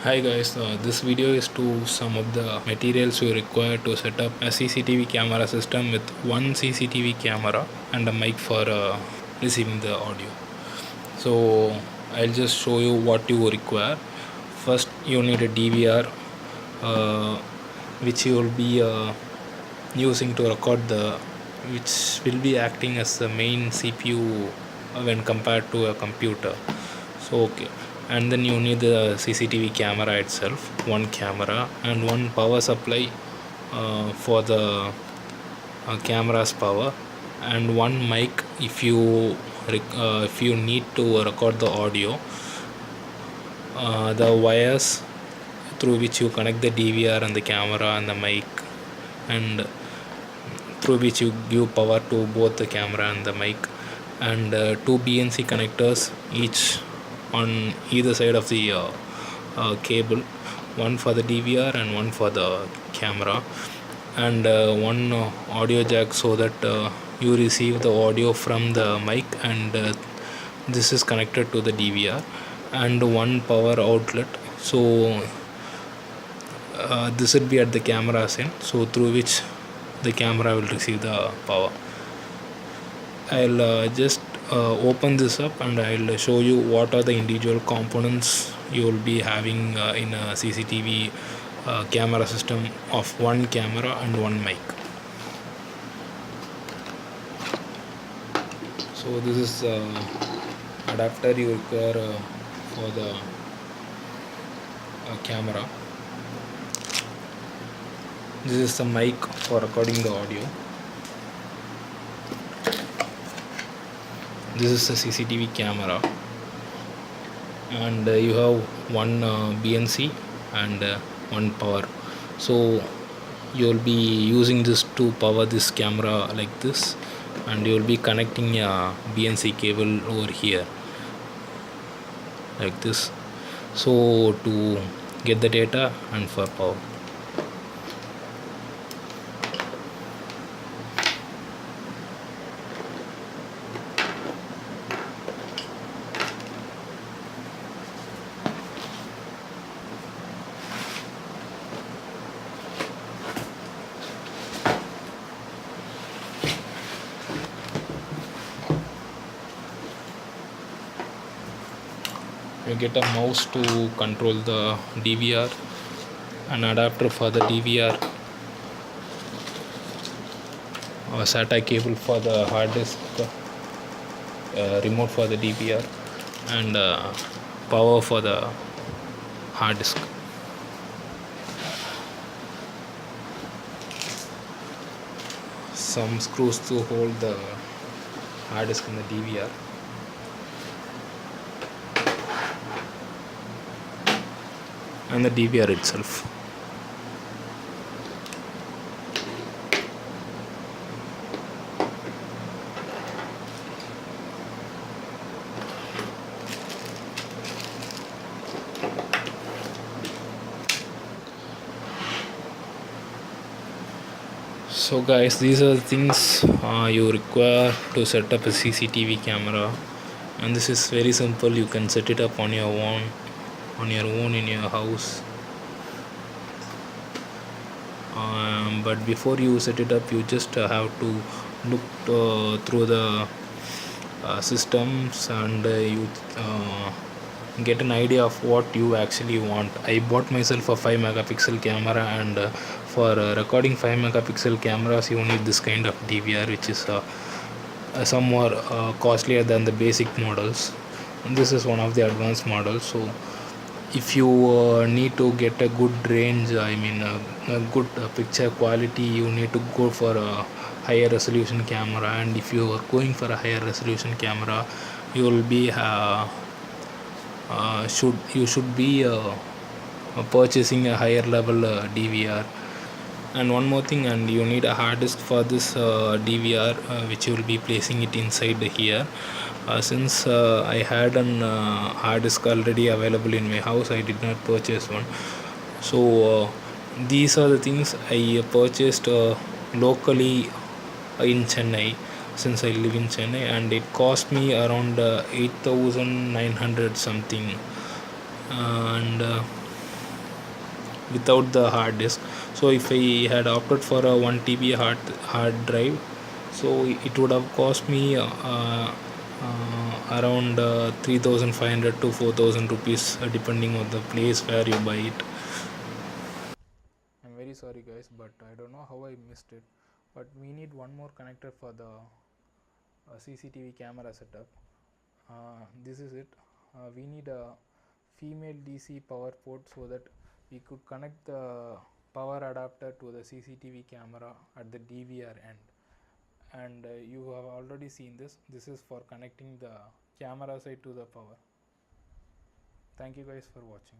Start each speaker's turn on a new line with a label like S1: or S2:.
S1: Hi guys, this video is to some of the materials you require to set up a CCTV camera system with one CCTV camera and a mic for receiving the audio. So I'll just show you what you require. First you need a DVR uh, which you will be using to record which will be acting as the main CPU when compared to a computer. So okay, and then you need the CCTV camera itself, one camera and one power supply for the camera's power, and one mic if you need to record the audio. The wires through which you connect the DVR and the camera and the mic, and through which you give power to both the camera and the mic, and two BNC connectors each on either side of the cable, one for the DVR and one for the camera, and one audio jack so that you receive the audio from the mic, and this is connected to the DVR, and one power outlet. So this will be at the camera's end, so through which the camera will receive the power. I'll just open this up and I'll show you what are the individual components you will be having in a CCTV camera system of one camera and one mic. So this is adapter you require for the camera. This is the mic for recording the audio. This is the CCTV camera, and you have one BNC and one power. So you will be using this to power this camera like this, and you will be connecting a BNC cable over here like this, so to get the data and for power. You get a mouse to control the DVR, an adapter for the DVR, a SATA cable for the hard disk, remote for the DVR, and power for the hard disk. Some screws to hold the hard disk and the DVR. And the DVR itself. So guys, these are the things you require to set up a CCTV camera, and this is very simple. You can set it up on your own in your house. But before you set it up, you just have to look through the systems, and you get an idea of what you actually want. I bought myself a 5 megapixel camera, and for recording 5 megapixel cameras you need this kind of DVR, which is some more costlier than the basic models. And this is one of the advanced models. So if you need to get a good range, a good picture quality, you need to go for a higher resolution camera. And if you are going for a higher resolution camera, you will be should be purchasing a higher level DVR. And one more thing, and you need a hard disk for this DVR, which you will be placing it inside here. Since I had an hard disk already available in my house, I did not purchase one. So these are the things I purchased locally in Chennai, since I live in Chennai, and it cost me around 8,900 something. And without the hard disk. So if I had opted for a 1 TB hard drive, so it would have cost me around 3,500 to 4,000 rupees, depending on the place where you buy it. I'm very sorry guys, but I don't know how I missed it. But we need one more connector for the CCTV camera setup. This is it. We need a female DC power port so that we could connect the power adapter to the CCTV camera at the DVR end. And you have already seen this is for connecting the camera side to the power. Thank you guys for watching.